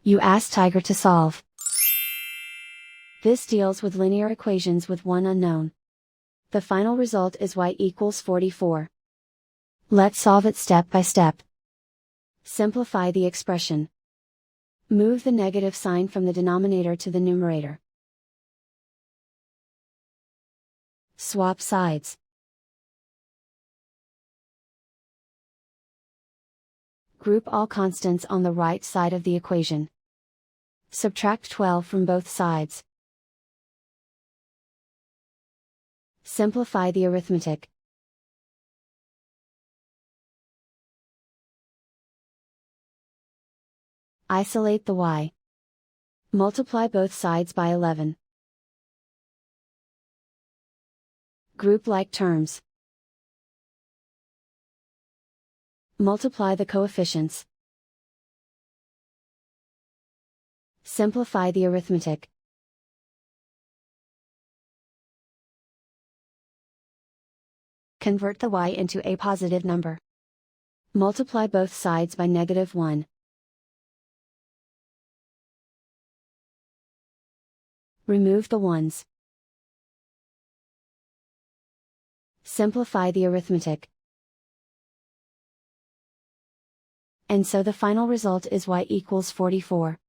You ask Tiger to solve. This deals with linear equations with one unknown. The final result is y equals 44. Let's solve it step by step. Simplify the expression. Move the negative sign from the denominator to the numerator. Swap sides. Group all constants on the right side of the equation. Subtract 12 from both sides. Simplify the arithmetic. Isolate the y. Multiply both sides by 11. Group like terms. Multiply the coefficients. Simplify the arithmetic. Convert the y into a positive number. Multiply both sides by -1. Remove the ones. Simplify the arithmetic. And so the final result is y equals 44.